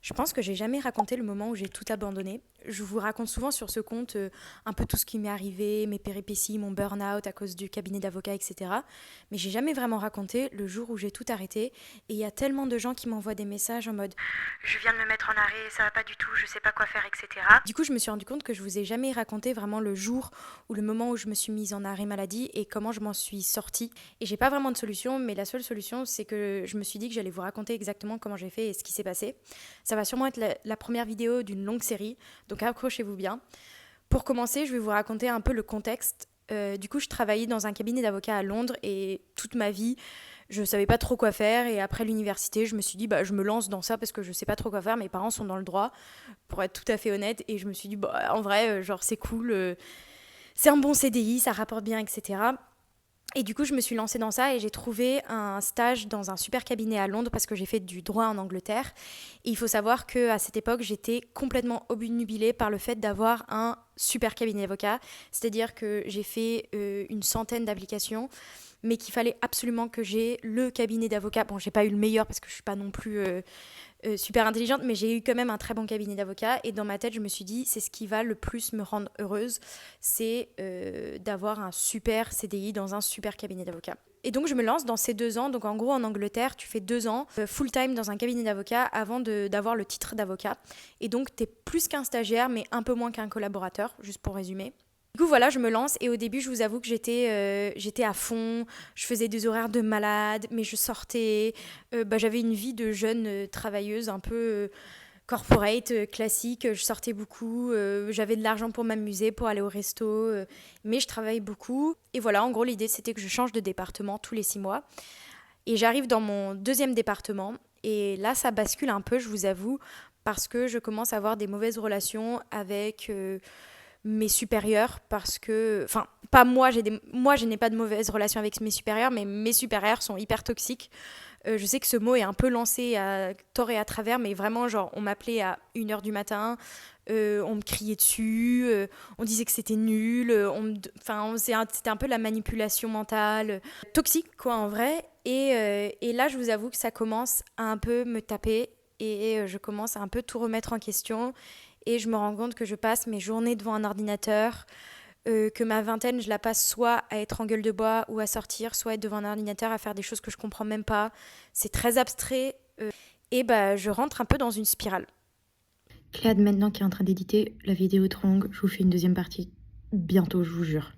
Je pense que j'ai jamais raconté le moment où j'ai tout abandonné. Je vous raconte souvent sur ce compte un peu tout ce qui m'est arrivé, mes péripéties, mon burn-out à cause du cabinet d'avocat, etc. Mais j'ai jamais vraiment raconté le jour où j'ai tout arrêté. Et il y a tellement de gens qui m'envoient des messages en mode je viens de me mettre en arrêt, ça va pas du tout, je sais pas quoi faire, etc. Du coup, je me suis rendu compte que je vous ai jamais raconté vraiment le jour ou le moment où je me suis mise en arrêt maladie et comment je m'en suis sortie. Et j'ai pas vraiment de solution, mais la seule solution, c'est que je me suis dit que j'allais vous raconter exactement comment j'ai fait et ce qui s'est passé. Ça va sûrement être la première vidéo d'une longue série, donc accrochez-vous bien. Pour commencer, je vais vous raconter un peu le contexte. Du coup, je travaillais dans un cabinet d'avocats à Londres et toute ma vie, je savais pas trop quoi faire. Et après l'université, je me suis dit, bah, je me lance dans ça parce que je sais pas trop quoi faire. Mes parents sont dans le droit, pour être tout à fait honnête. Et je me suis dit, bah, en vrai, genre, c'est cool, c'est un bon CDI, ça rapporte bien, etc. Et du coup, je me suis lancée dans ça et j'ai trouvé un stage dans un super cabinet à Londres parce que j'ai fait du droit en Angleterre. Et il faut savoir qu'à cette époque, j'étais complètement obnubilée par le fait d'avoir un super cabinet d'avocats. C'est-à-dire que j'ai fait une centaine d'applications, mais qu'il fallait absolument que j'ai le cabinet d'avocats. Bon, j'ai pas eu le meilleur parce que je suis pas non plus super intelligente, mais j'ai eu quand même un très bon cabinet d'avocat. Et dans ma tête, je me suis dit, c'est ce qui va le plus me rendre heureuse, c'est d'avoir un super CDI dans un super cabinet d'avocat. Et donc je me lance dans ces 2 ans. Donc en gros en Angleterre, tu fais 2 ans full-time dans un cabinet d'avocat avant d'avoir le titre d'avocat. Et donc tu es plus qu'un stagiaire, mais un peu moins qu'un collaborateur, juste pour résumer. Du coup, voilà, je me lance et au début, je vous avoue que j'étais à fond. Je faisais des horaires de malade, mais je sortais. J'avais une vie de jeune travailleuse un peu corporate, classique. Je sortais beaucoup. J'avais de l'argent pour m'amuser, pour aller au resto. Mais je travaillais beaucoup. Et voilà, en gros, l'idée, c'était que je change de département tous les 6 mois. Et j'arrive dans mon deuxième département. Et là, ça bascule un peu, je vous avoue, parce que je commence à avoir des mauvaises relations avec mes supérieurs parce que, enfin, pas moi, moi je n'ai pas de mauvaise relation avec mes supérieurs, mais mes supérieurs sont hyper toxiques. Je sais que ce mot est un peu lancé à tort et à travers, mais vraiment, genre, on m'appelait à 1 h du matin, on me criait dessus, on disait que c'était nul, c'était un peu la manipulation mentale, toxique, quoi, en vrai. Et là, je vous avoue que ça commence à un peu me taper et je commence à un peu tout remettre en question. Et je me rends compte que je passe mes journées devant un ordinateur, que ma vingtaine, je la passe soit à être en gueule de bois ou à sortir, soit être devant un ordinateur à faire des choses que je comprends même pas. C'est très abstrait. Et bah, je rentre un peu dans une spirale. Cléade maintenant qui est en train d'éditer la vidéo trop longue, je vous fais une deuxième partie bientôt, je vous jure.